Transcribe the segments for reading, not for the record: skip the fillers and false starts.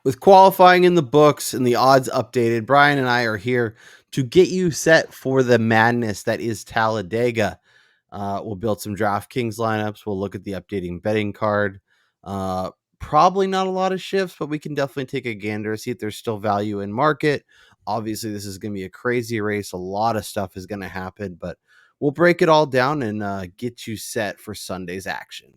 With qualifying in the books and the odds updated, Brian and I are here to get you set for the madness that is Talladega. We'll build some DraftKings lineups. We'll look at the updating betting card. Probably not a lot of shifts, but we can definitely take a gander, see if there's still value in market. Obviously, this is going to be a crazy race. A lot of stuff is going to happen, but we'll break it all down and get you set for Sunday's action.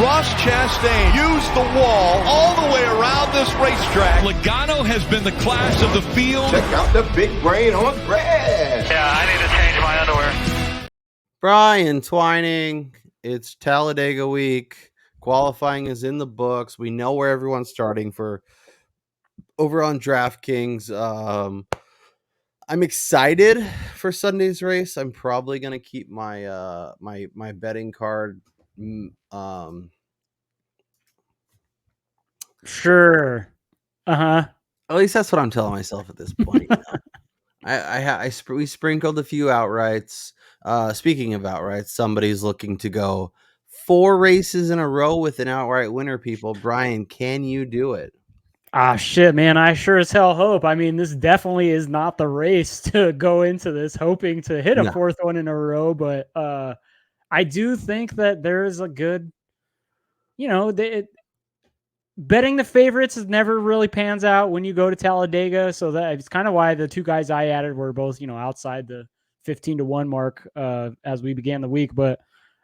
Ross Chastain used the wall all the way around this racetrack. Logano has been the class of the field. Check out the big brain on grass. Yeah, I need to change my underwear. Brian Twining, it's Talladega week. Qualifying is in the books. We know where everyone's starting for over on DraftKings. I'm excited for Sunday's race. I'm probably going to keep my my betting card Sure. At least that's what I'm telling myself at this point. We sprinkled a few outrights. Speaking of outrights, somebody's looking to go 4 races in a row with an outright winner. People, Brian, can you do it? Ah, shit, man. I sure as hell hope. I mean, this definitely is not the race to go into this hoping to hit a 4th one in a row. But I do think that there is a good, betting the favorites never really pans out when you go to Talladega. So that's kind of why the 2 guys I added were both, outside the 15-1 mark as we began the week. But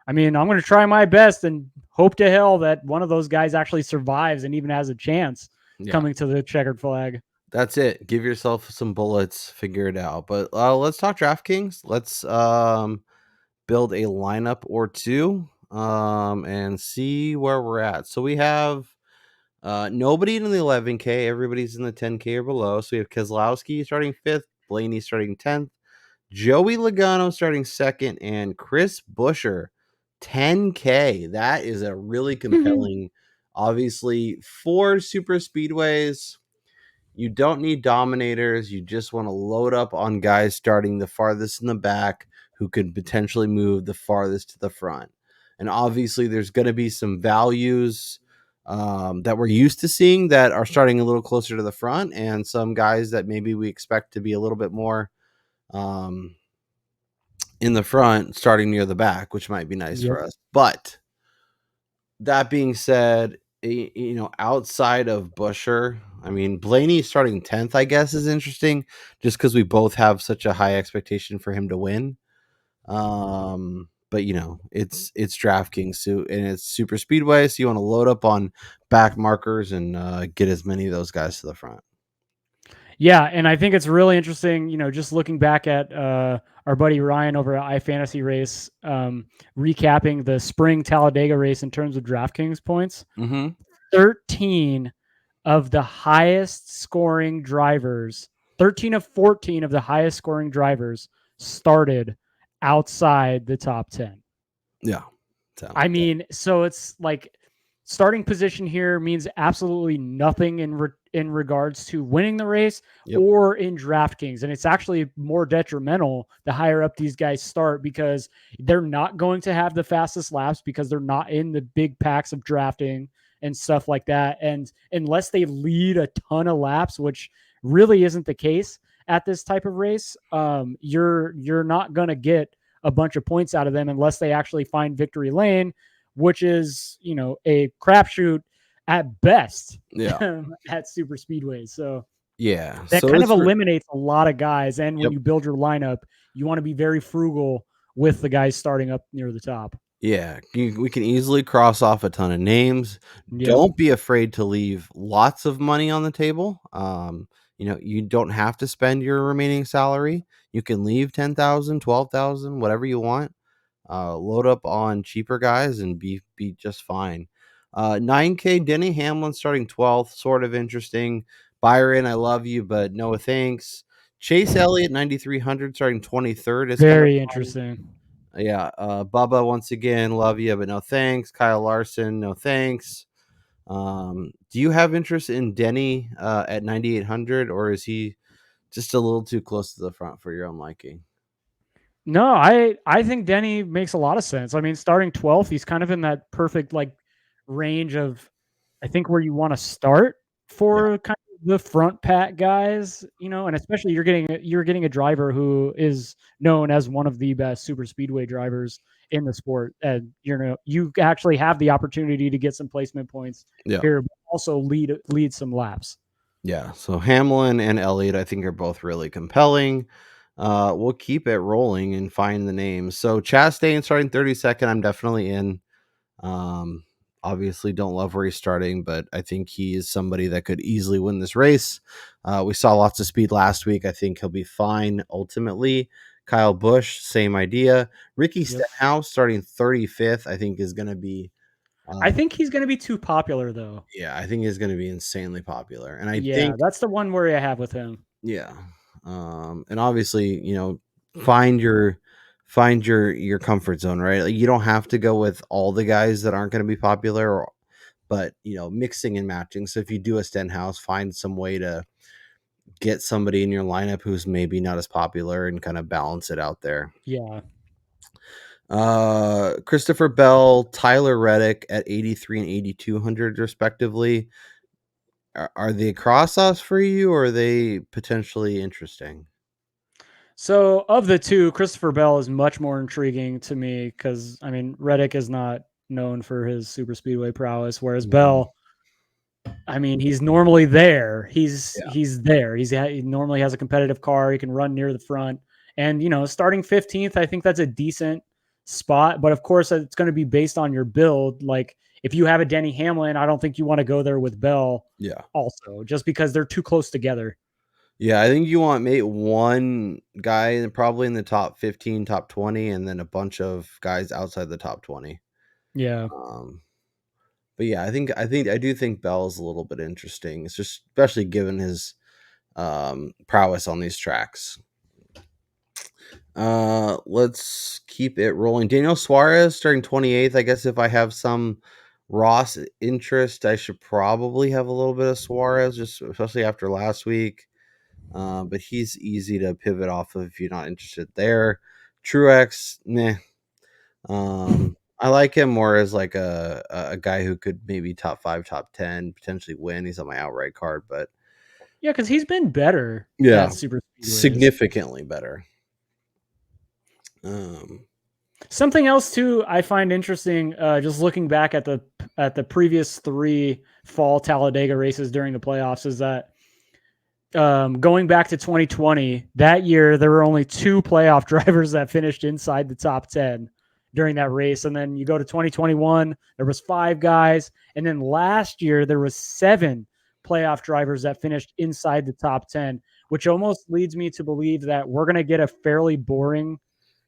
I mean, I'm going to try my best and hope to hell that one of those guys actually survives and even has a chance coming to the checkered flag. That's it. Give yourself some bullets, figure it out. But let's talk DraftKings. Let's build a lineup or two and see where we're at. So we have nobody in the 11K. Everybody's in the 10K or below. So we have Keselowski starting 5th, Blaney starting 10th, Joey Logano starting 2nd, and Chris Buescher 10K. That is a really compelling. Obviously, 4 super speedways. You don't need dominators. You just want to load up on guys starting the farthest in the back who could potentially move the farthest to the front. And obviously, there's going to be some values that we're used to seeing that are starting a little closer to the front, and some guys that maybe we expect to be a little bit more in the front starting near the back, which might be nice for us. But that being said, outside of Buescher, I mean, Blaney starting 10th, I guess, is interesting just because we both have such a high expectation for him to win. But it's DraftKings and it's super speedway, so you want to load up on back markers and get as many of those guys to the front. Yeah, and I think it's really interesting, just looking back at our buddy Ryan over at iFantasy Race, recapping the spring Talladega race in terms of DraftKings points. 13 of the highest scoring drivers, 13 of 14 of the highest scoring drivers started outside the top 10. Yeah. I mean, so it's like starting position here means absolutely nothing in regards to winning the race or in DraftKings. And it's actually more detrimental the higher up these guys start because they're not going to have the fastest laps because they're not in the big packs of drafting and stuff like that. And unless they lead a ton of laps, which really isn't the case at this type of race, you're not going to get a bunch of points out of them unless they actually find victory lane, which is, a crapshoot at best at super speedways. So that kind of eliminates a lot of guys. And when you build your lineup, you want to be very frugal with the guys starting up near the top. Yeah, we can easily cross off a ton of names. Don't be afraid to leave lots of money on the table. You don't have to spend your remaining salary. You can leave 10,000, 12,000, whatever you want. Load up on cheaper guys and be just fine. 9K, Denny Hamlin starting 12th, sort of interesting. Byron, I love you, but no thanks. Chase Elliott, 9,300, starting 23rd. It's very interesting. Yeah, Bubba, once again, love you, but no thanks. Kyle Larson, no thanks. Do you have interest in Denny at 9,800, or is he just a little too close to the front for your own liking? No, I think Denny makes a lot of sense. I mean, starting 12th, he's kind of in that perfect range of I think where you want to start for kind of the front pack guys, and especially you're getting a driver who is known as one of the best super speedway drivers in the sport, and you actually have the opportunity to get some placement points Yeah. here, but also lead some laps. Yeah. So Hamlin and Elliott, I think, are both really compelling. We'll keep it rolling and find the names. So Chastain starting 32nd. I'm definitely in. Um, Obviously, don't love where he's starting, but I think he is somebody that could easily win this race. We saw lots of speed last week. I think he'll be fine ultimately. Kyle Busch, same idea. Ricky Yep. Stenhouse starting 35th, I think is going to be. I think he's going to be too popular though. Yeah, I think he's going to be insanely popular, and I Yeah, think that's the one worry I have with him. yeah, and obviously, find your comfort zone, right? Like, you don't have to go with all the guys that aren't going to be popular, but mixing and matching. So if you do a Stenhouse, find some way to get somebody in your lineup who's maybe not as popular and kind of balance it out there. Yeah. Christopher Bell, Tyler Reddick at 83 and 8200 respectively. Are they cross offs for you, or are they potentially interesting? So of the two, Christopher Bell is much more intriguing to me because Reddick is not known for his super speedway prowess, whereas Bell, he's normally there. He's there. He normally has a competitive car. He can run near the front, and starting 15th, I think that's a decent spot. But of course, it's going to be based on your build. Like if you have a Denny Hamlin, I don't think you want to go there with Bell. Yeah. Also, just because they're too close together. Yeah, I think you want maybe one guy probably in the top 15, top 20, and then a bunch of guys outside the top 20. Yeah. But yeah, I do think Bell's a little bit interesting. It's just especially given his prowess on these tracks. Let's keep it rolling. Daniel Suarez starting 28th. I guess if I have some Ross interest, I should probably have a little bit of Suarez, just especially after last week. But he's easy to pivot off of if you're not interested there. Truex, meh. I like him more as like a guy who could maybe top 5, top 10, potentially win. He's on my outright card, but Yeah, because he's been better yeah, at super speedways. significantly better. Something else too I find interesting, just looking back at the previous 3 fall Talladega races during the playoffs, is that going back to 2020, that year there were only 2 playoff drivers that finished inside the top 10 during that race, and then you go to 2021, there was 5 guys, and then last year there was 7 playoff drivers that finished inside the top 10, which almost leads me to believe that we're going to get a fairly boring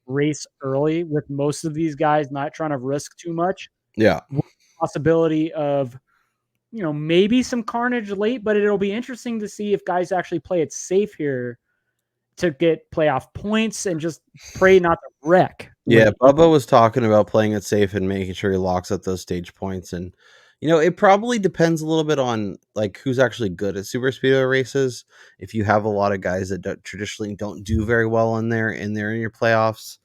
race early with most of these guys not trying to risk too much. Yeah. With the possibility of maybe some carnage late, but it'll be interesting to see if guys actually play it safe here to get playoff points and just pray not to wreck. Yeah, Bubba was talking about playing it safe and making sure he locks up those stage points, and it probably depends a little bit on like who's actually good at super speedway races. If you have a lot of guys that traditionally don't do very well in there and they're in your playoffs,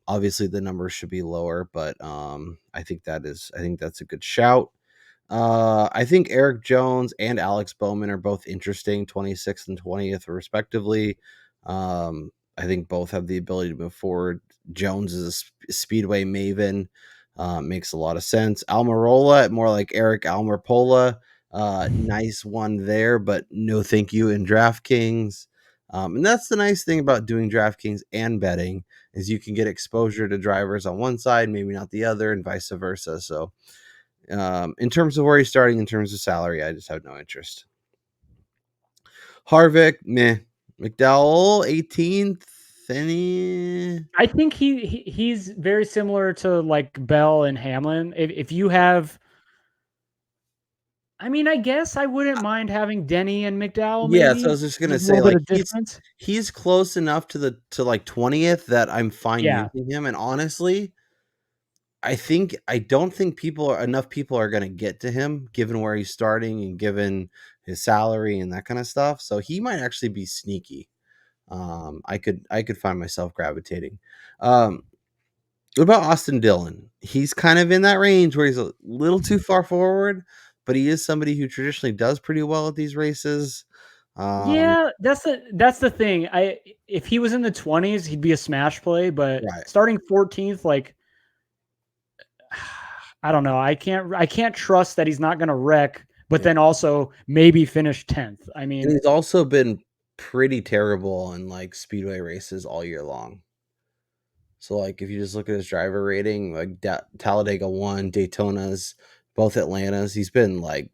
obviously the numbers should be lower. But I think that's a good shout. I think Eric Jones and Alex Bowman are both interesting, 26th and 20th respectively. I think both have the ability to move forward. Jones is a speedway maven. Makes a lot of sense. Almirola, more like Eric Almirola. Nice one there, but no thank you in DraftKings. And that's the nice thing about doing DraftKings and betting is you can get exposure to drivers on one side, maybe not the other, and vice versa. So in terms of where he's starting, in terms of salary, I just have no interest. Harvick, meh. McDowell, 18th. I think he's very similar to like Bell and Hamlin. If you have, I guess I wouldn't mind having Denny and McDowell. Yeah, Maybe so I was just gonna a say, little bit like, of difference. he's close enough to like 20th that I'm fine Yeah. using him. And honestly, I don't think enough people are gonna get to him given where he's starting and given his salary and that kind of stuff. So he might actually be sneaky. I could find myself gravitating. What about Austin Dillon? He's kind of in that range where he's a little too far forward, but he is somebody who traditionally does pretty well at these races. Yeah, that's the thing. If he was in the 20s, he'd be a smash play, but Right. starting 14th, like I don't know. I can't trust that he's not going to wreck, but Yeah. then also maybe finish 10th. I And mean, he's also been pretty terrible in like speedway races all year long. So like if you just look at his driver rating, like Talladega won, Daytona's, both Atlantas, he's been like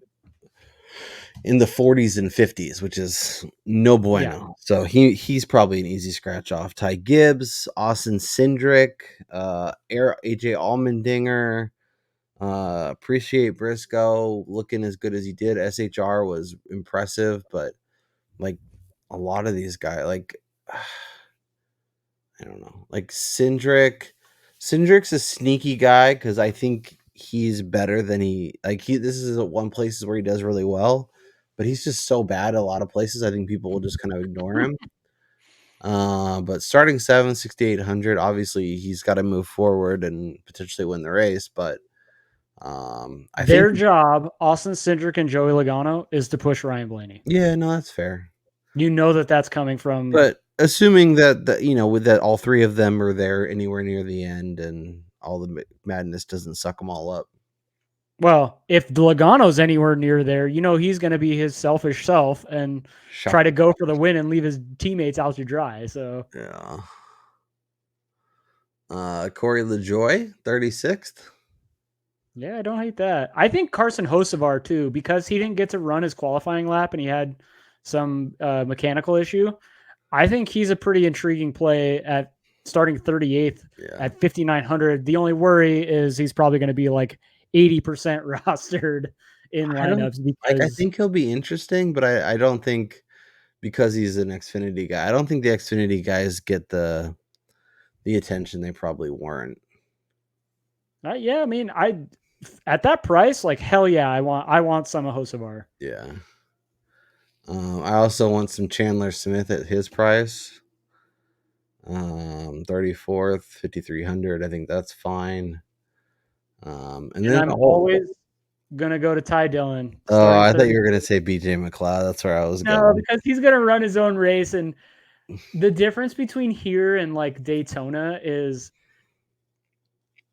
in the 40s and 50s, which is no yeah. bueno. So he's probably an easy scratch off. Ty Gibbs, Austin Cindric, AJ Allmendinger, appreciate Briscoe looking as good as he did. SHR was impressive, but like a lot of these guys, like I don't know, like Cindric's a sneaky guy because I think he's better than this is one places where he does really well, but he's just so bad at a lot of places. I think people will just kind of ignore him. But starting 6,800, obviously he's got to move forward and potentially win the race. But I think, Their job, Austin Cindric and Joey Logano, is to push Ryan Blaney. yeah, no, that's fair. You know that's coming from. But assuming that with that all three of them are there anywhere near the end and all the madness doesn't suck them all up. Well, if Logano's anywhere near there, he's going to be his selfish self and try to go for the win and leave his teammates out to dry. So yeah. Corey LaJoy, 36th. Yeah, I don't hate that. I think Carson Hocevar too, because he didn't get to run his qualifying lap and he had some mechanical issue. I think he's a pretty intriguing play at starting 38th at 5,900. The only worry is he's probably going to be like 80% rostered in lineups because I think he'll be interesting, but I don't think, because he's an Xfinity guy, I don't think the Xfinity guys get the attention they probably weren't. Yeah, I mean, at that price, like hell yeah, I want some of Hocevar. Yeah. I also want some Chandler Smith at his price. 34th, 5,300. I think that's fine. And then I'm always gonna go to Ty Dillon. Oh, I thought you were gonna say BJ McLeod. That's where I was going. No, because he's gonna run his own race, and the difference between here and like Daytona is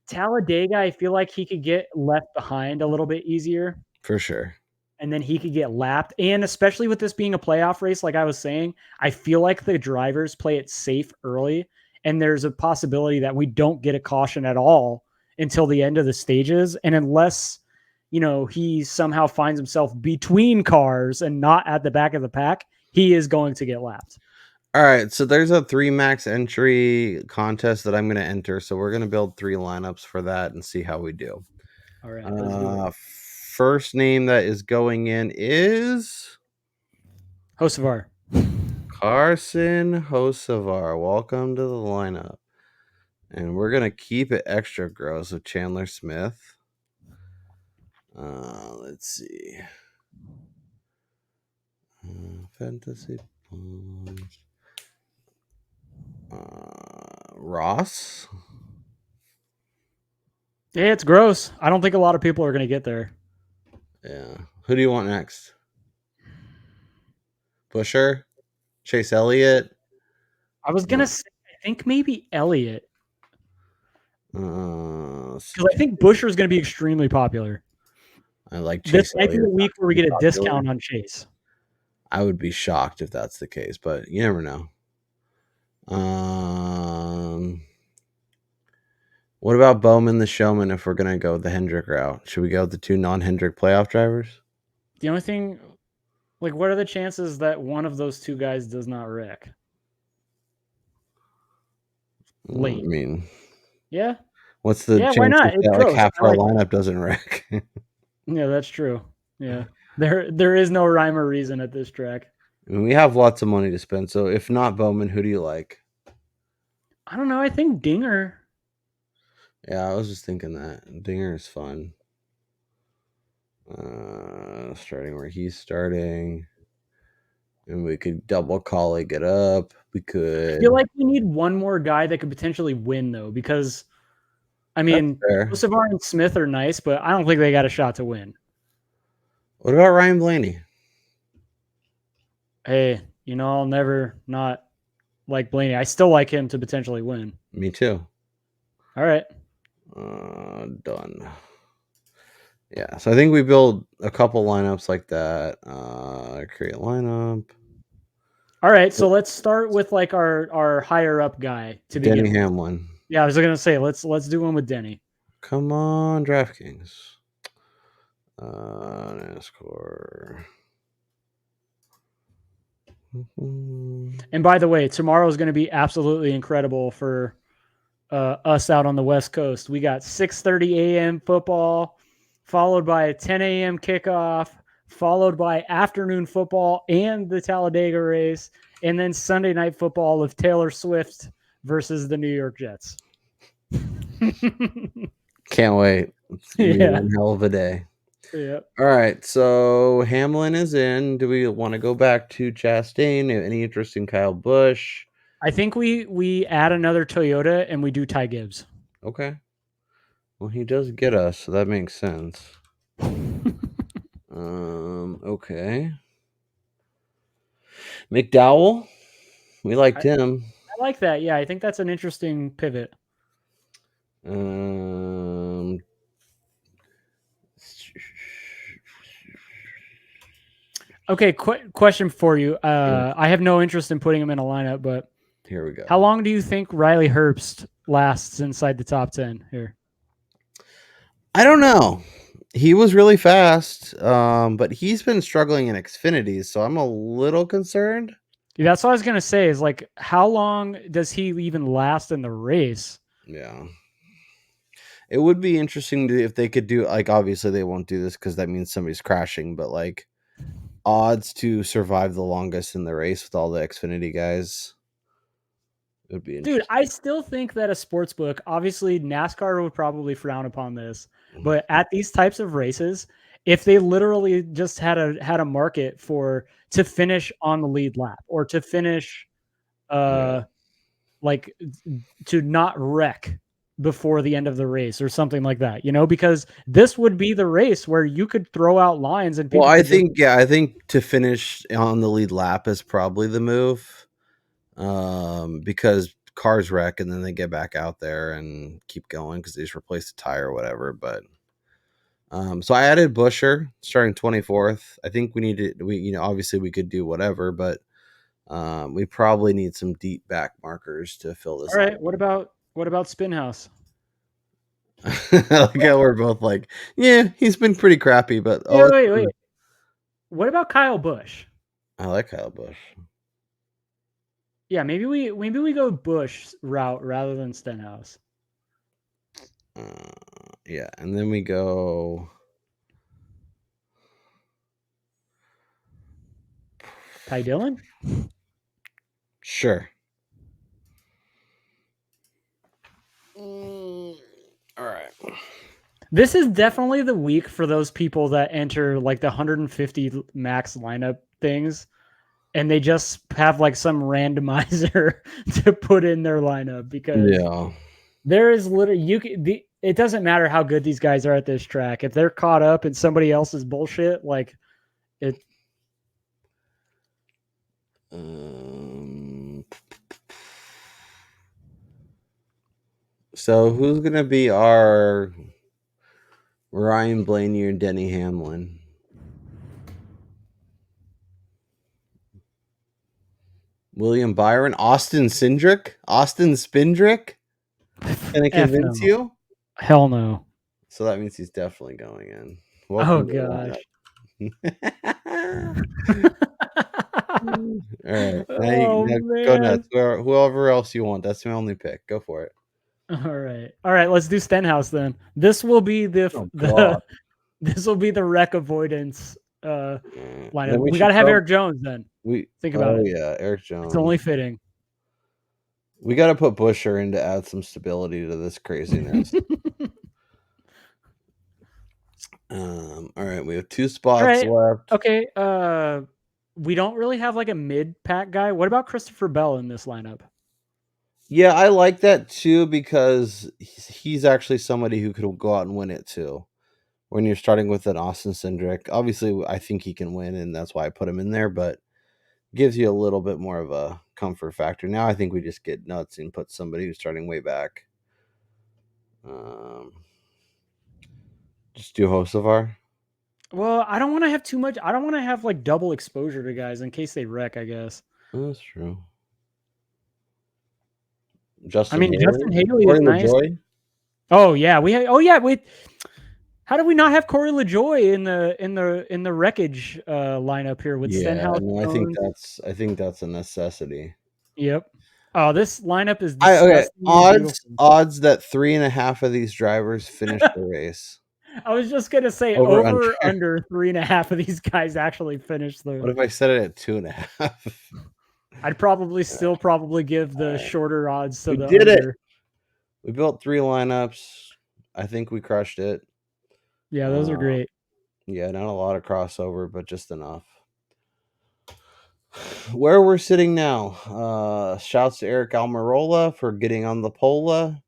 Talladega. I feel like he could get left behind a little bit easier. For sure. And then he could get lapped. And especially with this being a playoff race, like I was saying, I feel like the drivers play it safe early. And there's a possibility that we don't get a caution at all until the end of the stages. And unless, he somehow finds himself between cars and not at the back of the pack, he is going to get lapped. All right. So there's a 3 max entry contest that I'm going to enter. So we're going to build 3 lineups for that and see how we do. All right. Let's do it. First name that is going in is Hocevar. Carson Hocevar. Welcome to the lineup. And we're going to keep it extra gross with Chandler Smith. Let's see. Fantasy points. Ross. Yeah, it's gross. I don't think a lot of people are going to get there. Yeah. Who do you want next? Busher? Chase Elliott? I was going to say, I think maybe Elliott. Because I think Busher is going to be extremely popular. I like Chase. This might be a week where we get a discount on Chase. I would be shocked if that's the case, but you never know. What about Bowman the Showman if we're going to go the Hendrick route? Should we go with the 2 non-Hendrick playoff drivers? The only thing, like, what are the chances that one of those 2 guys does not wreck? Late. I mean, yeah. What's the chance why not? that like half our lineup doesn't wreck? Yeah, that's true. Yeah. There is no rhyme or reason at this track. I mean, we have lots of money to spend, so if not Bowman, who do you like? I don't know. I think Dinger. Yeah, I was just thinking that. Dinger is fun. Starting where he's starting. And we could double colleague it up. We could. I feel like we need one more guy that could potentially win, though, because, I mean, Hocevar and Smith are nice, but I don't think they got a shot to win. What about Ryan Blaney? Hey, I'll never not like Blaney. I still like him to potentially win. Me too. All right. Done. Yeah, so I think we build a couple lineups like that. Create a lineup. All right, so let's start with like our higher up guy to begin Denny with. Hamlin. Yeah, I was gonna say let's do one with Denny. Come on, DraftKings. NASCAR. And by the way, tomorrow is going to be absolutely incredible for us out on the West Coast. We got 6:30 a.m. football, followed by a 10 a.m. kickoff, followed by afternoon football and the Talladega race, and then Sunday night football of Taylor Swift versus the New York Jets. Can't wait. It's gonna be one hell of a day. Yeah. All right, so Hamlin is in. Do we want to go back to Chastain? Any interest in Kyle Busch? I think we add another Toyota and we do Ty Gibbs. Okay. Well, he does get us, so that makes sense. Okay. McDowell, we liked him. I like that. Yeah, I think that's an interesting pivot. Okay, question for you. I have no interest in putting him in a lineup, but here we go. How long do you think Riley Herbst lasts inside the top 10 here? I don't know. He was really fast, but he's been struggling in Xfinity, so I'm a little concerned. Yeah, that's what I was going to say is like, how long does he even last in the race? Yeah. It would be interesting if they could do, like, obviously they won't do this because that means somebody's crashing, but like odds to survive the longest in the race with all the Xfinity guys. It would be interesting. Dude, I still think that a sports book, obviously NASCAR would probably frown upon this, but at these types of races, if they literally just had a market to finish on the lead lap or to finish like to not wreck before the end of the race or something like that, because this would be the race where you could throw out lines and people. Well, I think to finish on the lead lap is probably the move, because cars wreck and then they get back out there and keep going because they just replace the tire or whatever. But so I added Buescher starting 24th. I think obviously we could do whatever, but we probably need some deep back markers to fill this. All right, what about Spinhouse? Like how we're both like, yeah, he's been pretty crappy, but wait. What about Kyle Busch? I like Kyle Busch. Yeah, maybe we go Busch route rather than Stenhouse. Yeah, and then we go Ty Dillon? Sure. All right. This is definitely the week for those people that enter like the 150 max lineup things, and they just have like some randomizer to put in their lineup because there is literally it doesn't matter how good these guys are at this track. If they're caught up in somebody else's bullshit, like it. So who's gonna be our Ryan Blaney or Denny Hamlin? William Byron, Austin Spindrick. Can I convince you? Hell no. So that means he's definitely going in. Welcome gosh. All right. Now go nuts. Whoever else you want. That's my only pick. Go for it. All right. Let's do Stenhouse then. This will be this will be the wreck avoidance lineup. We gotta have Eric Jones then. Think about it. Yeah, Eric Jones. It's only fitting. We got to put Buescher in to add some stability to this craziness. All right, we have 2 spots left. Okay, we don't really have like a mid-pack guy. What about Christopher Bell in this lineup? Yeah, I like that too because he's actually somebody who could go out and win it too. when you're starting with an Austin Cindric. Obviously, I think he can win, and that's why I put him in there, but gives you a little bit more of a comfort factor. Now I think we just get nuts and put somebody who's starting way back. Just do Hocevar. Well, I don't want to have too much. I don't want to have like double exposure to guys in case they wreck, I guess. That's true. Justin Haley Corey is nice. LaJoy? Oh yeah, wait. How do we not have Corey LaJoy in the wreckage lineup here with Stenhouse? No, I think that's a necessity. Yep. Oh, this lineup is Okay. disgusting. Odds that 3.5 of these drivers finish the race. I was just gonna say over under 3.5 of these guys actually finish the. What if I set it at 2.5? I'd probably still give the shorter odds to We the did under. it. We built 3 lineups. I think we crushed it. Yeah, those are great. Yeah, not a lot of crossover, but just enough. Where we're sitting now, shouts to Eric Almirola for getting on the Pola.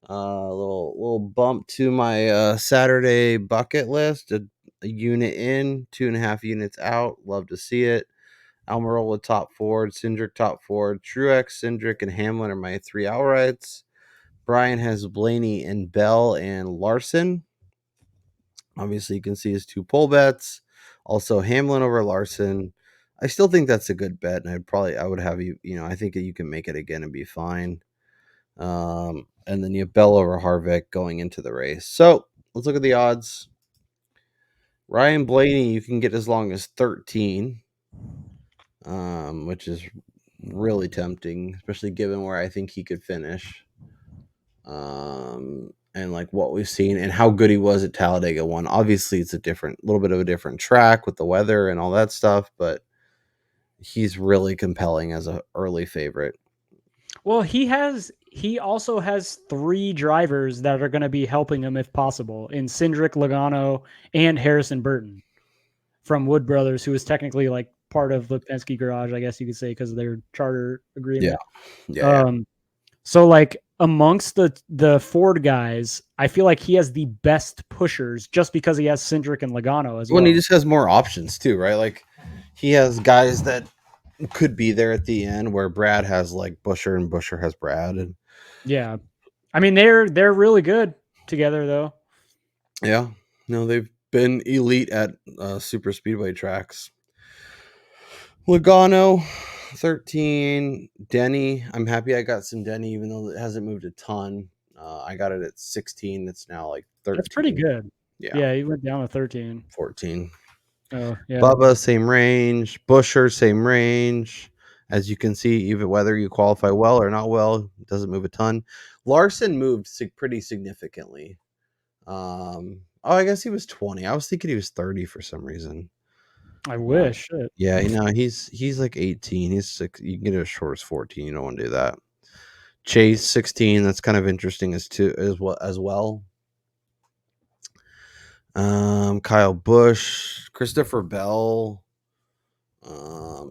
Little bump to my Saturday bucket list. A unit in, 2.5 units out. Love to see it. Almirola top forward, Cindric top forward, Truex, Cindric, and Hamlin are my 3 outrights. Brian has Blaney and Bell and Larson. Obviously, you can see his 2 pull bets. Also, Hamlin over Larson. I still think that's a good bet, and I would have you. I think that you can make it again and be fine. And then you have Bell over Harvick going into the race. So let's look at the odds. Ryan Blaney, you can get as long as 13, which is really tempting, especially given where I think he could finish. And like what we've seen and how good he was at Talladega 1. Obviously, it's a little bit of a different track with the weather and all that stuff, but he's really compelling as an early favorite. Well, he also has 3 drivers that are going to be helping him if possible in Cindric, Logano, and Harrison Burton from Wood Brothers, who is technically like part of the Penske garage, I guess you could say, because of their charter agreement. Yeah. So like amongst the Ford guys, I feel like he has the best pushers just because he has Cindric and Logano as well. Well, he just has more options too, right? Like he has guys that could be there at the end where Brad has like Busher and Busher has Brad. And yeah. I mean, they're really good together though. Yeah. No, they've been elite at super speedway tracks. Logano 13, Denny. I'm happy I got some Denny, even though it hasn't moved a ton. I got it at 16. It's now like 13. That's pretty good. Yeah, he went down to 13. 14. Oh, yeah. Bubba, same range. Busher, same range. As you can see, even whether you qualify well or not well, it doesn't move a ton. Larson moved pretty significantly. I guess he was 20. I was thinking he was 30 for some reason. I wish. Yeah, he's like 18. He's 6. You can get it as short as 14. You don't want to do that. Chase 16. That's kind of interesting as well. Kyle Busch, Christopher Bell.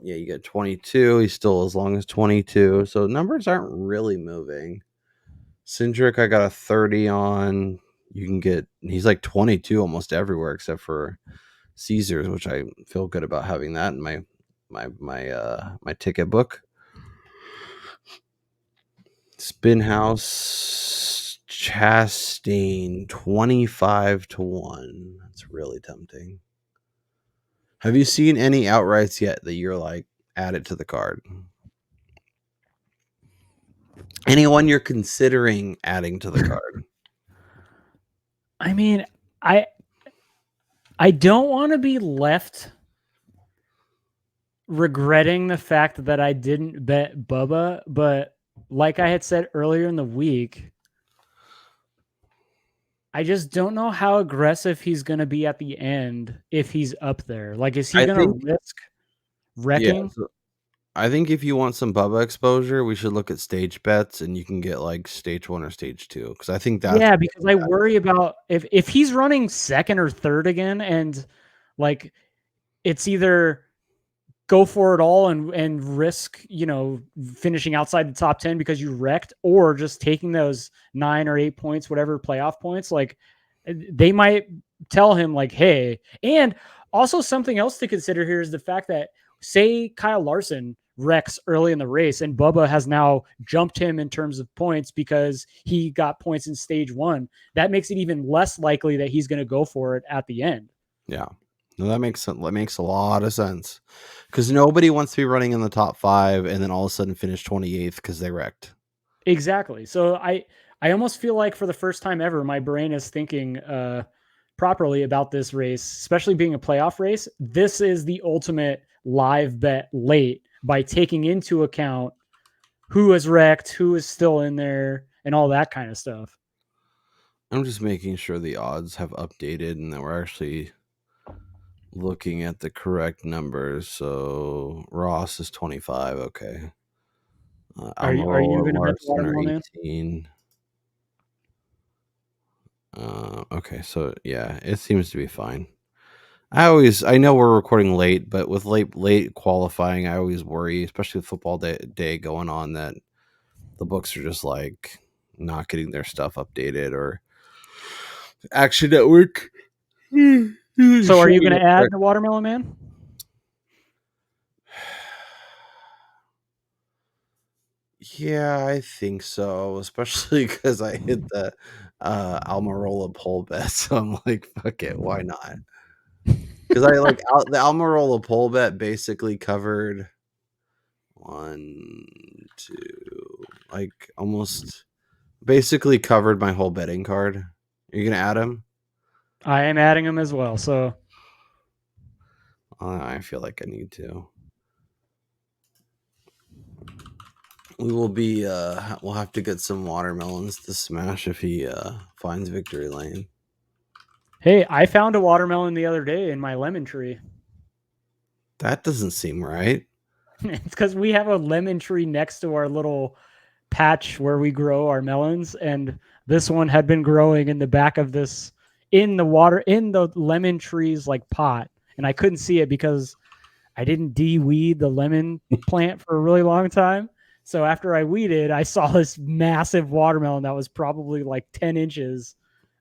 Yeah, you get 22. He's still as long as 22. So numbers aren't really moving. Cindric, I got a 30 on. You can get. He's like 22 almost everywhere except for Caesars, which I feel good about having that in my ticket book. Spinhouse Chastain 25-1. That's really tempting. Have you seen any outrights yet that you're like add it to the card? Anyone you're considering adding to the card? I mean, I don't want to be left regretting the fact that I didn't bet Bubba, but like I had said earlier in the week, I just don't know how aggressive he's going to be at the end if he's up there. Like, is he going to risk wrecking? Yeah, I think if you want some Bubba exposure, we should look at stage bets, and you can get like stage 1 or stage 2 because I think that's because I worry about if he's running second or third again, and like it's either go for it all and risk, finishing outside the top 10 because you wrecked, or just taking those 9 or 8 points, whatever playoff points. Like they might tell him like, hey, and also something else to consider here is the fact that say Kyle Larson wrecks early in the race and Bubba has now jumped him in terms of points because he got points in stage 1. That makes it even less likely that he's going to go for it at the end. Yeah. No, that makes sense. That makes a lot of sense because nobody wants to be running in the top 5 and then all of a sudden finish 28th because they wrecked. Exactly. So I almost feel like for the first time ever, my brain is thinking properly about this race, especially being a playoff race. This is the ultimate live bet late by taking into account who is wrecked, who is still in there, and all that kind of stuff. I'm just making sure the odds have updated and that we're actually looking at the correct numbers. So Ross is 25. Okay. Are you going to bet the Larson are watermelon, man? 18. Okay, so yeah, it seems to be fine. I know we're recording late, but with late qualifying, I always worry, especially with football day going on, that the books are just like not getting their stuff updated or Action Network. So are you going to add the watermelon, man? Yeah, I think so, especially because I hit the Almirola pole bet, so I'm like, fuck it, why not? Because I like the Almirola pole bet basically covered 1, 2, like almost basically covered my whole betting card. Are you gonna add him? I am adding him as well. So I feel like I need to. We will be we'll have to get some watermelons to smash if he finds victory lane. hey, I found a watermelon the other day in my lemon tree. That doesn't seem right. It's because we have a lemon tree next to our little patch where we grow our melons, and this one had been growing in the back of this in the lemon tree's like pot, and I couldn't see it because I didn't de-weed the lemon plant for a really long time. So after I weeded, I saw this massive watermelon that was probably like 10 inches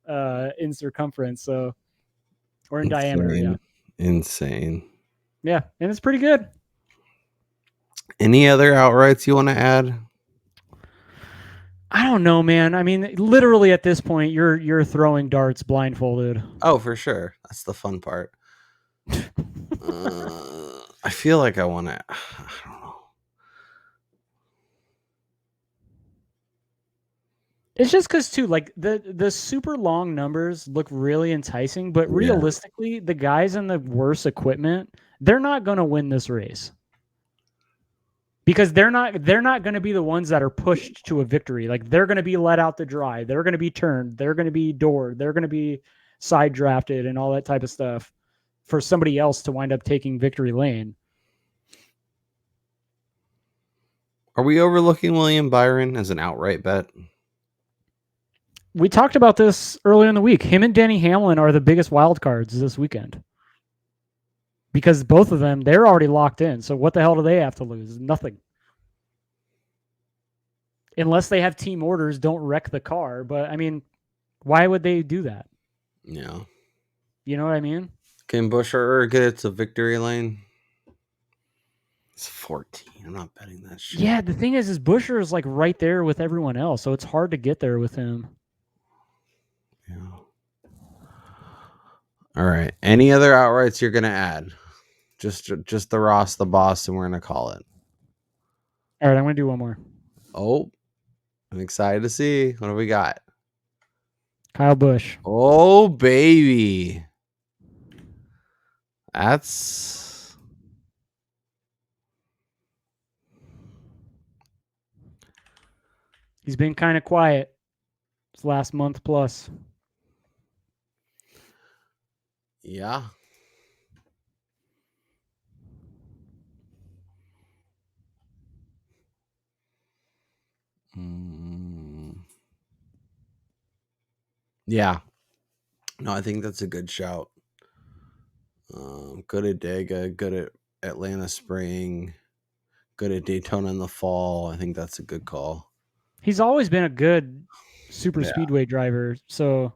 in circumference, so or in diameter. Yeah, Insane. yeah, and it's pretty good. Any other outrights you want to add? I don't know, man. I mean, literally at this point, you're throwing darts blindfolded. Oh, for sure. That's the fun part. I feel like I want to. I don't know. It's just because too, like the super long numbers look really enticing, but Yeah. realistically, the guys in the worst equipment, they're not going to win this race because they're not going to be the ones that are pushed to a victory. Like they're going to be let out to dry. They're going to be turned. They're going to be doored. They're going to be side drafted and all that type of stuff for somebody else to wind up taking victory lane. Are we overlooking William Byron as an outright bet? We talked about this earlier in the week. Him and Denny Hamlin are the biggest wild cards this weekend because both of them, they're already locked in. So what the hell do they have to lose? Nothing. Unless they have team orders, don't wreck the car. But I mean, why would they do that? Yeah. You know what I mean? Can Buescher get it to victory lane? It's 14. I'm not betting that shit. Yeah, the thing is Buescher is like right there with everyone else. So it's hard to get there with him. Yeah. All right. Any other outrights you're gonna add? Just the Ross, the boss, and we're gonna call it. All right, I'm gonna do one more. Oh, I'm excited to see what do we got. Kyle Busch. Oh baby, that's He's been kind of quiet this last month plus. yeah. Yeah. No, I think that's a good shout. Good at Dega, good at Atlanta Spring, good at Daytona in the fall. I think that's a good call. He's always been a good super speedway driver. So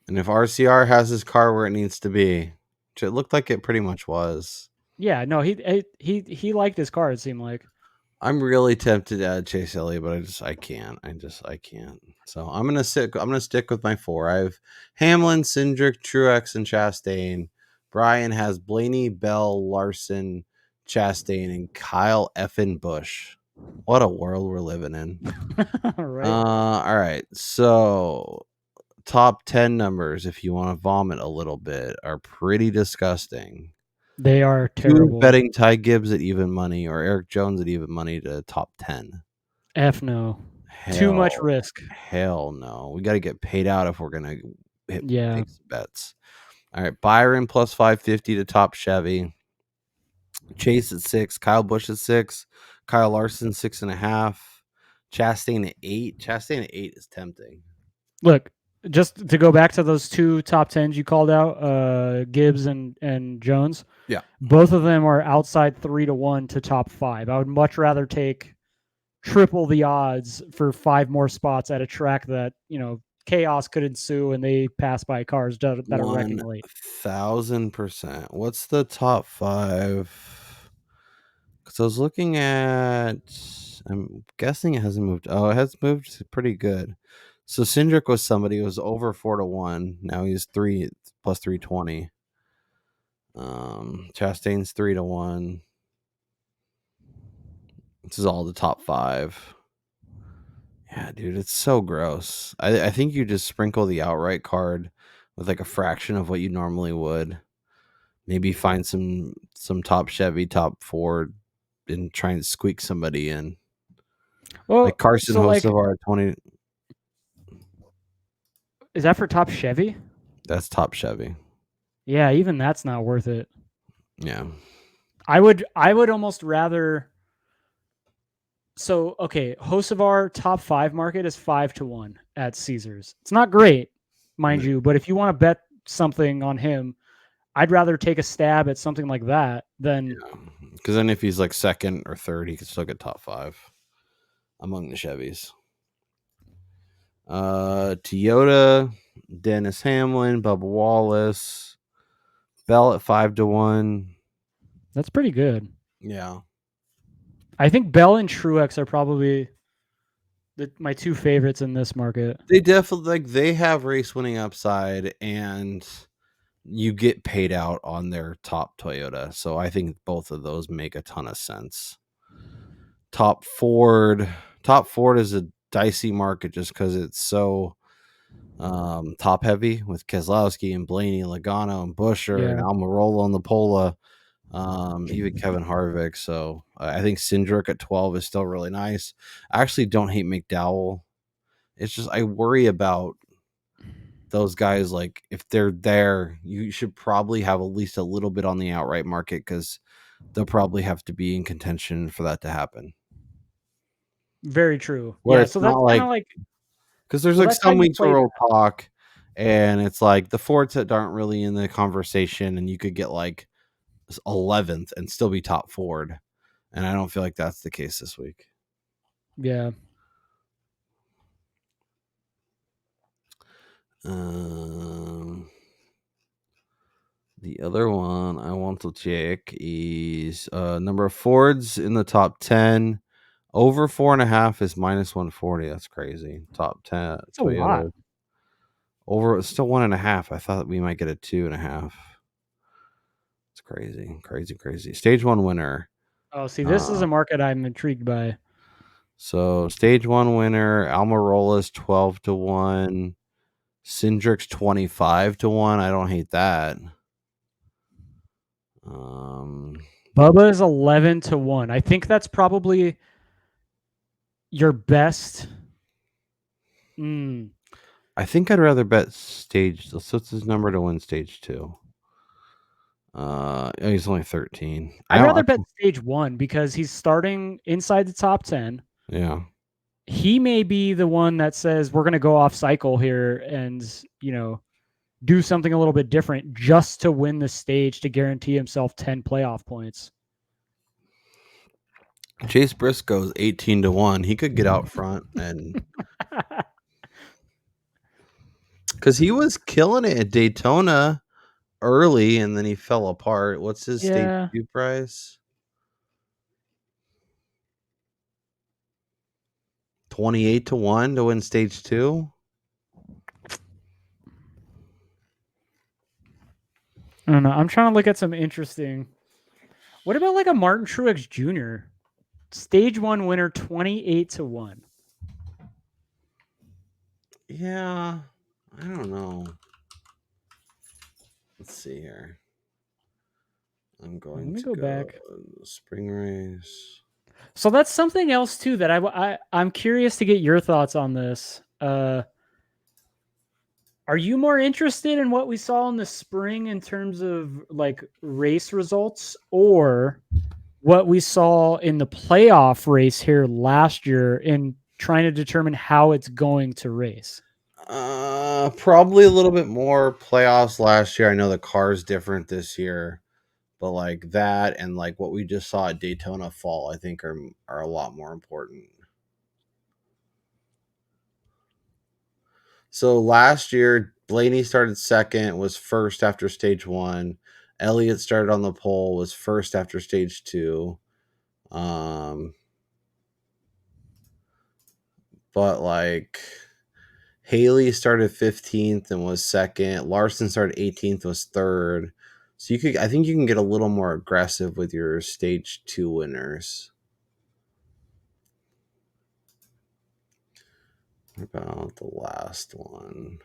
And if RCR has his car where it needs to be, which it looked like it pretty much was. Yeah, no, he liked his car. It seemed like. I'm really tempted to add Chase Elliott, but I can't. I can't. So I'm gonna stick with my 4. I have Hamlin, Cindric, Truex, and Chastain. Brian has Blaney, Bell, Larson, Chastain, and Kyle effin Busch. What a world we're living in. Right. All right. So top 10 numbers, if you want to vomit a little bit, are pretty disgusting. They are Who's terrible. betting Ty Gibbs at even money or Eric Jones at even money to top 10? F no. Too much risk. Hell no. We got to get paid out if we're going to Yeah. take some bets. All right. Byron plus 550 to top Chevy. Chase at 6. Kyle Busch at 6. Kyle Larson 6.5. Chastain at 8. Chastain at 8 is tempting. Look, just to go back to those 2 top 10s you called out, Gibbs and Jones. Yeah. Both of them are outside 3-1 to top 5. I would much rather take triple the odds for 5 more spots at a track that, chaos could ensue and they pass by cars that are wrecking late. 1,000%. What's the top 5? Because I was looking at, I'm guessing it hasn't moved. Oh, it has moved pretty good. So Cindric was somebody who was over 4-1. Now he's 3 plus 320. Chastain's 3-1. This is all the top 5. Yeah, dude, it's so gross. I think you just sprinkle the outright card with like a fraction of what you normally would. Maybe find some top Chevy, top Ford, and try and squeak somebody in. Well, like Carson so Hocevar 20. Is that for top Chevy? That's top Chevy. Yeah, even that's not worth it. Yeah. I would almost rather. So, okay, Hocevar top 5 market is 5-1 at Caesars. It's not great, mind you, but if you want to bet something on him, I'd rather take a stab at something like that than. Because then if he's like second or third, he could still get top 5 among the Chevys. Toyota, Dennis Hamlin, Bubba Wallace, Bell at 5-1. That's pretty good. Yeah. I think Bell and Truex are probably my 2 favorites in this market. They definitely they have race winning upside, and you get paid out on their top Toyota. So I think both of those make a ton of sense. Top Ford is a dicey market just because it's so top heavy with Keselowski and Blaney and Logano and Buescher and Almirola and Lapola. Even Kevin Harvick. So I think Cindric at 12 is still really nice. I actually don't hate McDowell. It's just I worry about those guys. Like if they're there, you should probably have at least a little bit on the outright market because they'll probably have to be in contention for that to happen. Very true. Where yeah, it's so that's not kind of like because there's like some weeks where we'll talk and it's like the Fords that aren't really in the conversation, and you could get like 11th and still be top Ford, and I don't feel like that's the case this week. Yeah. The other one I want to check is number of Fords in the top 10. Over 4.5 is minus 140. That's crazy. Top 10. That's a lot. Over still 1.5. I thought we might get a 2.5. It's crazy. Stage 1 winner. Oh, see, this is a market I'm intrigued by. So stage 1 winner, Almirola's 12-1. Cindric's 25-1. I don't hate that. Bubba is 11-1. I think that's probably your best. I think I'd rather bet stage. So what's his number to win stage 2? He's only 13. I'd rather bet stage 1 because he's starting inside the top 10. Yeah. He may be the one that says we're going to go off cycle here and, do something a little bit different just to win the stage to guarantee himself 10 playoff points. Chase Briscoe's 18-1. He could get out front and Because he was killing it at Daytona early, and then he fell apart. What's his stage Yeah. 2 price? 28-1 to win stage 2. I don't know. I'm trying to look at some interesting. What about like a Martin Truex Jr. Stage 1 winner, 28-1. Yeah, I don't know. Let's see here. I'm Let going me to go go back. spring race. So that's something else too that I'm curious to get your thoughts on this. Are you more interested in what we saw in the spring in terms of like race results, or what we saw in the playoff race here last year in trying to determine how it's going to race? Probably a little bit more playoffs last year. I know the car's different this year, but like that and like what we just saw at Daytona fall, I think are a lot more important. So last year, Blaney started second, was first after stage 1. Elliott started on the pole, was first after stage 2. But like Haley started 15th and was second. Larson started 18th, was third. So I think you can get a little more aggressive with your stage 2 winners. What about the last one?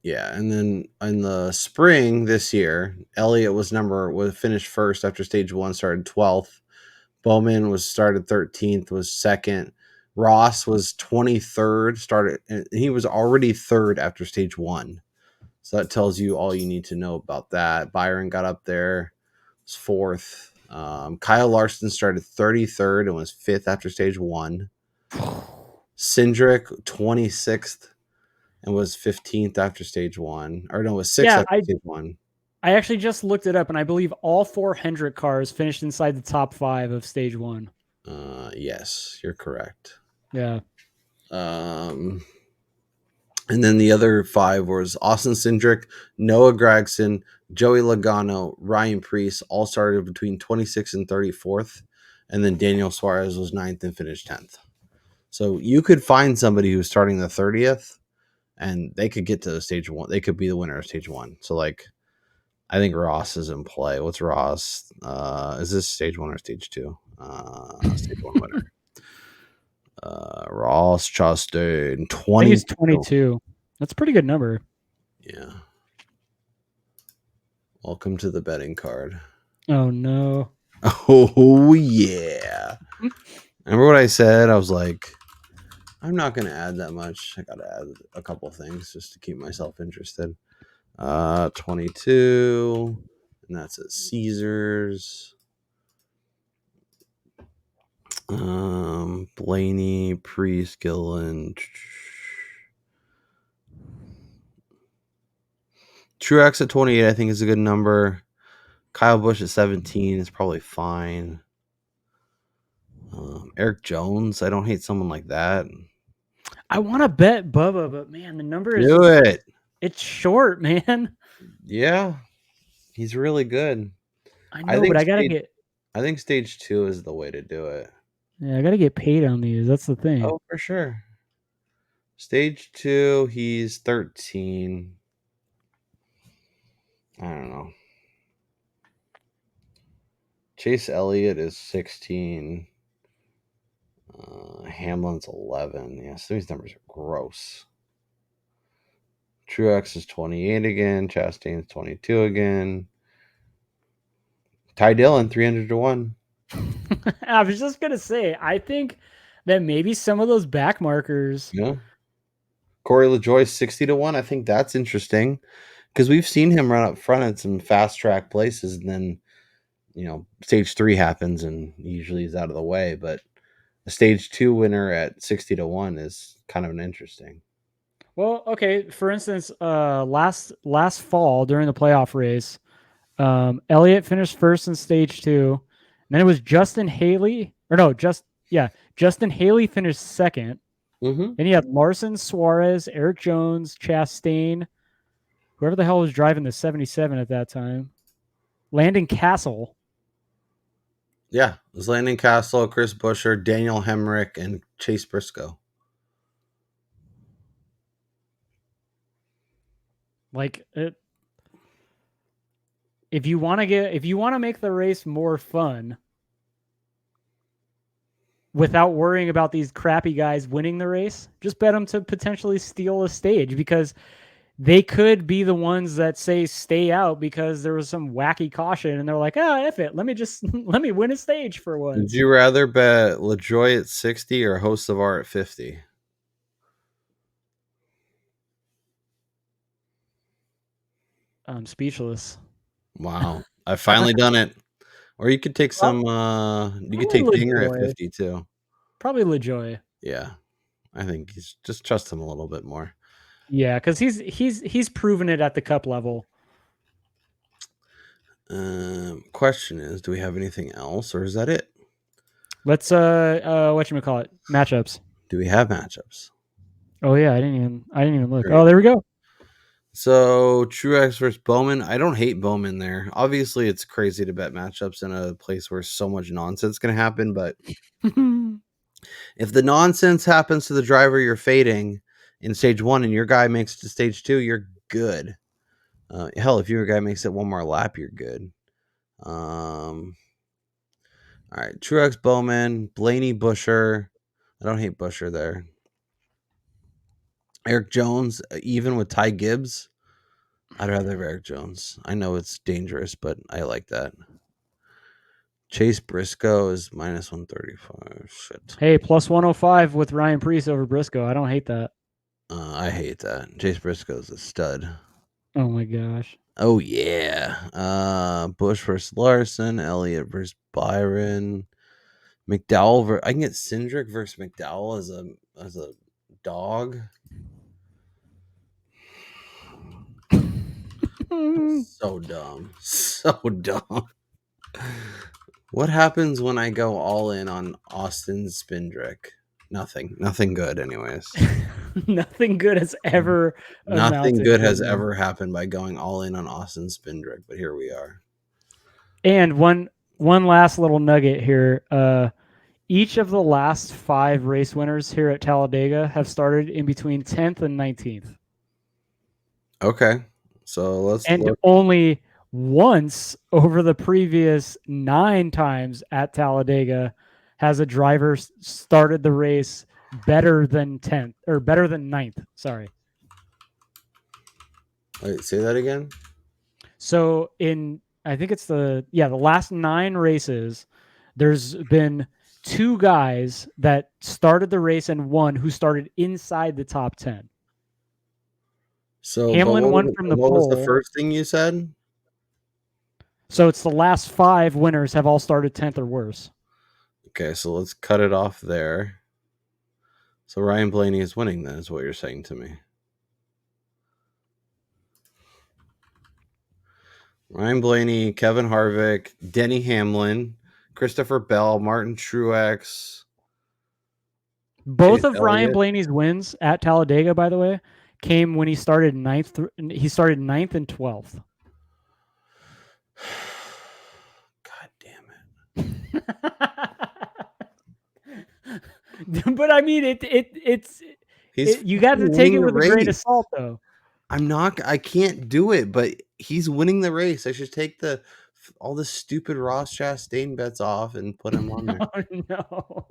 Yeah, and then in the spring this year, Elliott was finished first after stage 1, started 12th. Bowman was started 13th, was second. Ross was 23rd, started, and he was already third after stage 1. So that tells you all you need to know about that. Byron got up there, was fourth. Kyle Larson started 33rd and was fifth after stage 1. Cindric 26th and was 15th after stage 1. Or no, was sixth Yeah, after stage 1. I actually just looked it up, and I believe all 4 Hendrick cars finished inside the top 5 of stage 1. Yes, you're correct. Yeah. And then the other 5 was Austin Cindric, Noah Gragson, Joey Logano, Ryan Preece, all started between 26th and 34th. And then Daniel Suarez was 9th and finished 10th. So you could find somebody who's starting the 30th and they could get to stage 1. They could be the winner of stage 1. So like, I think Ross is in play. What's Ross? Is this stage 1 or stage 2? Stage 1 winner. Ross Chastain, I think it's 22. 22. That's a pretty good number. Yeah. Welcome to the betting card. Oh, no. Oh, yeah. Remember what I said? I was like, I'm not going to add that much. I got to add a couple things just to keep myself interested. 22. And that's at Caesars. Blaney, Priest, Gillen. Truex at 28, I think is a good number. Kyle Busch at 17 is probably fine. Eric Jones, I don't hate someone like that. I want to bet Bubba, but man, the number is Do just, it. it's short, man. Yeah, he's really good. I I know, but think I think stage 2 is the way to do it. I gotta get paid on these. That's the thing. Oh, for sure. Stage 2, he's 13. I don't know. Chase Elliott is 16. Hamlin's 11. Yeah, so these numbers are gross. Truex is 28 again. Chastain's 22 again. Ty Dillon, 300-1. I was just gonna say, I think that maybe some of those back markers. Yeah. Corey LaJoy, 60-1. I think that's interesting because we've seen him run up front at some fast track places, and then stage 3 happens and usually he's out of the way. But a stage 2 winner at 60-1 is kind of an interesting. Well, okay. For instance, last fall during the playoff race, Elliott finished first in stage 2. And then it was Justin Haley, or no, Justin Haley finished second. Mm-hmm. Then you had Larson, Suarez, Eric Jones, Chastain, whoever the hell was driving the 77 at that time, Landon Castle. Yeah, it was Landon Castle, Chris Buescher, Daniel Hemrick, and Chase Briscoe. Like if you want to make the race more fun without worrying about these crappy guys winning the race, just bet them to potentially steal a stage, because they could be the ones that say stay out because there was some wacky caution and they're like, oh, F it. Let me win a stage for once. Would you rather bet LaJoy at 60 or Hocevar at 50? I'm speechless. Wow. I've finally done it. Or you could take some you could take Dinger at 50 too. Probably LaJoy. Yeah. I think he's just trust him a little bit more. Yeah, because he's proven it at the Cup level. Question is, do we have anything else or is that it? Let's whatchamacallit, matchups. Do we have matchups? Oh yeah, I didn't even look. Great. Oh, there we go. So Truex versus Bowman. I don't hate Bowman there. Obviously, it's crazy to bet matchups in a place where so much nonsense can happen. But if the nonsense happens to the driver you're fading in stage 1 and your guy makes it to stage 2, you're good. Hell, if your guy makes it one more lap, you're good. All right, Truex, Bowman, Blaney, Buescher. I don't hate Buescher there. Eric Jones, even with Ty Gibbs. I'd rather have Eric Jones. I know it's dangerous, but I like that. Chase Briscoe is minus 135. Shit. Hey, plus 105 with Ryan Preece over Briscoe. I don't hate that. I hate that. Chase Briscoe's a stud. Oh my gosh. Oh yeah. Bush versus Larson, Elliott versus Byron, McDowell. I can get Cindric versus McDowell as a dog. So dumb. So dumb. What happens when I go all in on Austin Spindrick? Nothing. Nothing good, anyways. Nothing good has ever happened by going all in on Austin Spindrick, but here we are. And one last little nugget here. Each of the last 5 race winners here at Talladega have started in between 10th and 19th. Okay. So let's look. Only once over the previous 9 times at Talladega has a driver started the race better than 10th or better than 9th. Sorry. Wait, say that again. So I think it's the last 9 races, there's been 2 guys that started the race and won who started inside the top 10. So Hamlin won from the pole. What was the first thing you said? So it's the last 5 winners have all started 10th or worse. Okay, so let's cut it off there. So Ryan Blaney is winning then, is what you're saying to me. Ryan Blaney, Kevin Harvick, Denny Hamlin, Christopher Bell, Martin Truex. Both of Ryan Blaney's wins at Talladega, by the way, came when he started 9th. He started 9th and 12th. God damn it. But I mean, you got to take it with a grain of salt, though. I can't do it, but he's winning the race. I should take all the stupid Ross Chastain bets off and put him on there. Oh, no.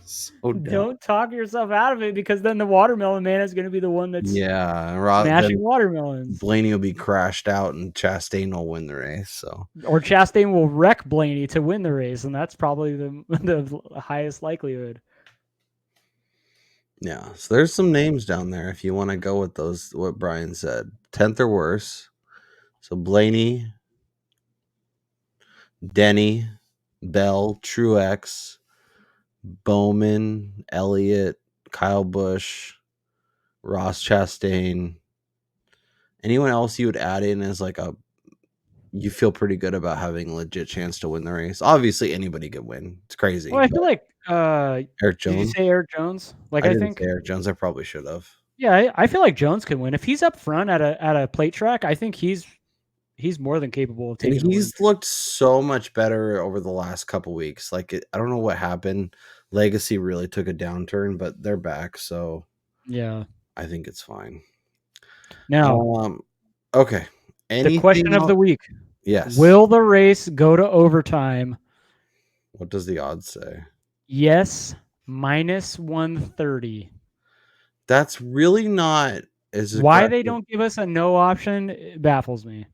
So don't talk yourself out of it, because then the watermelon man is going to be the one that's smashing watermelons. Blaney will be crashed out and Chastain will win the race. So, or Chastain will wreck Blaney to win the race, and that's probably the highest likelihood. Yeah, so there's some names down there if you want to go with those. What Brian said, 10th or worse. So Blaney, Denny, Bell, Truex, Bowman, Elliott, Kyle Busch, Ross Chastain. Anyone else you would add in as you feel pretty good about having a legit chance to win the race? Obviously, anybody could win. It's crazy. Well, I feel like Eric Did you Jones. say Eric Jones? Like, I I didn't say think, Eric Jones. I probably should have. yeah, I feel like Jones can win if he's up front at a plate track. I think he's more than capable of And taking a win. he's looked so much better over the last couple weeks. Like I don't know what happened. Legacy really took a downturn, but they're back, so Yeah. I think it's fine. Now, Okay. the question Anything of else? the week: Yes. will the race go to overtime? What does the odds say? Yes, -130. That's really not as Why they aggressive. don't give us a no option baffles me.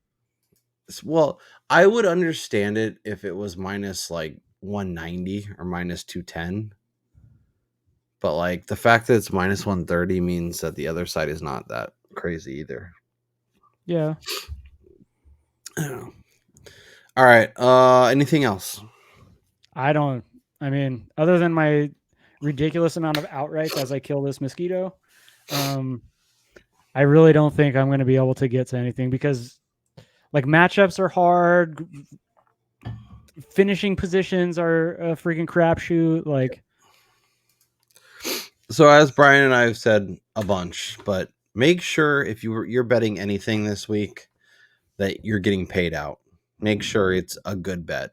Well, I would understand it if it was minus like 190 or minus 210. But like the fact that it's minus 130 means that the other side is not that crazy either. Yeah. All right. Anything else? I mean, other than my ridiculous amount of outrights as I kill this mosquito, I really don't think I'm going to be able to get to anything because like matchups are hard. Finishing positions are a freaking crapshoot. Like, So as Brian and I have said a bunch, but make sure if you're betting anything this week that you're getting paid out. Make sure it's a good bet.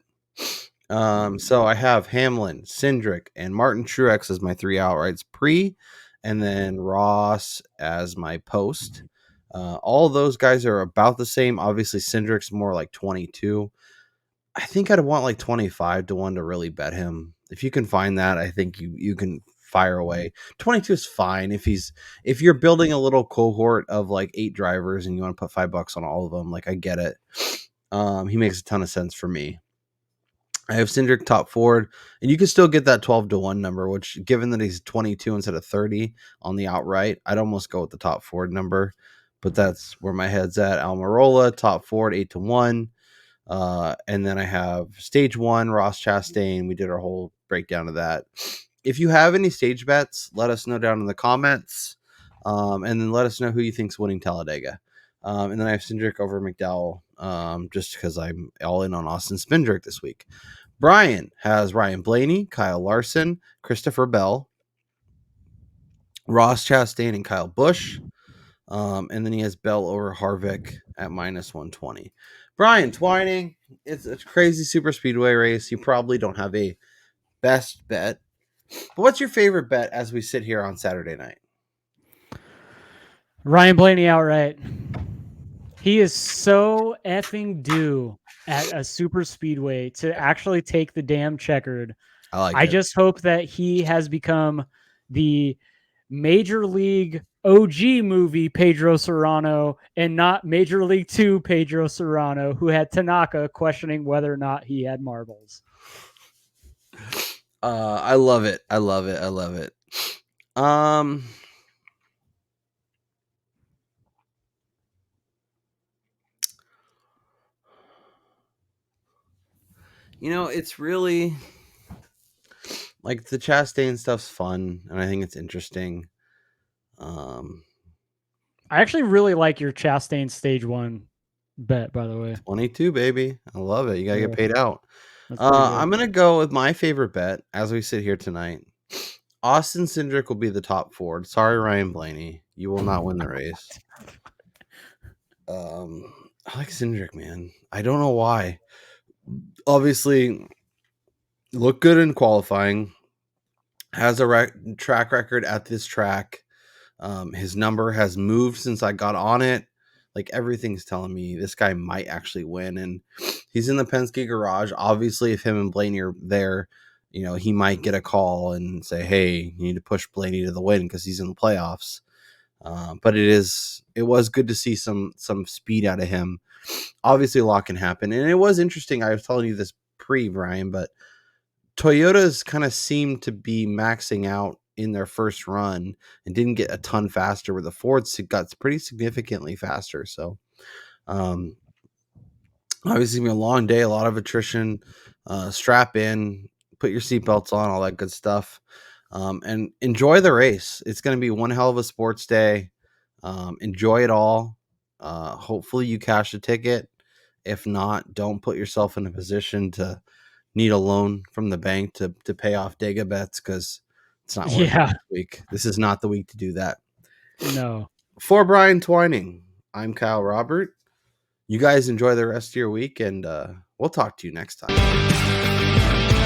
So I have Hamlin, Cindric, and Martin Truex as my 3 outrights pre, and then Ross as my post. All those guys are about the same. Obviously, Cindric's more like 22. I think I'd want like 25 to 1 to really bet him. If you can find that, I think you can fire away. 22 is fine if you're building a little cohort of like 8 drivers and you want to put $5 on all of them, like I get it. He makes a ton of sense for me. I have Cindric top forward, and you can still get that 12 to 1 number, which given that he's 22 instead of 30 on the outright, I'd almost go with the top forward number, but that's where my head's at. Almirola, top forward, 8 to 1. And then I have stage 1, Ross Chastain. We did our whole breakdown of that. If you have any stage bets, let us know down in the comments. And then let us know who you think's winning Talladega. And then I have Cindric over McDowell, just because I'm all in on Austin Spindrick this week. Brian has Ryan Blaney, Kyle Larson, Christopher Bell, Ross Chastain, and Kyle Busch. And then he has Bell over Harvick at minus 120. Brian Twining, it's a crazy super speedway race. You probably don't have a best bet. But what's your favorite bet as we sit here on Saturday night? Ryan Blaney outright. He is so effing due at a super speedway to actually take the damn checkered. I just hope that he has become the Major League OG movie Pedro Serrano and not Major League 2 Pedro Serrano, who had Tanaka questioning whether or not he had marbles. I love it. I love it. I love it. It's really like the Chastain stuff's fun, and I think it's interesting. I actually really like your Chastain stage 1 bet, by the way. 22, baby. I love it. You gotta get paid out. I'm gonna go with my favorite bet as we sit here tonight. Austin Cindric will be the top forward. Sorry, Ryan Blaney. You will not win the race. I like Cindric, man. I don't know why. Obviously, look good in qualifying. Has a track record at this track. His number has moved since I got on it. Like everything's telling me this guy might actually win, and he's in the Penske garage. Obviously, if him and Blaney are there, he might get a call and say, "Hey, you need to push Blaney to the win because he's in the playoffs." But it was good to see some speed out of him. Obviously, a lot can happen, and it was interesting. I was telling you this Brian, but Toyotas kind of seemed to be maxing out in their first run and didn't get a ton faster, where the Fords got pretty significantly faster. So, obviously, a long day, a lot of attrition. Strap in, put your seatbelts on, all that good stuff, and enjoy the race. It's going to be one hell of a sports day. Enjoy it all. Hopefully, you cash a ticket. If not, don't put yourself in a position to need a loan from the bank to pay off Dega bets because it's not worth it Yeah. this week. This is not the week to do that. No. For Brian Twining, I'm Kyle Robert. You guys enjoy the rest of your week, and we'll talk to you next time.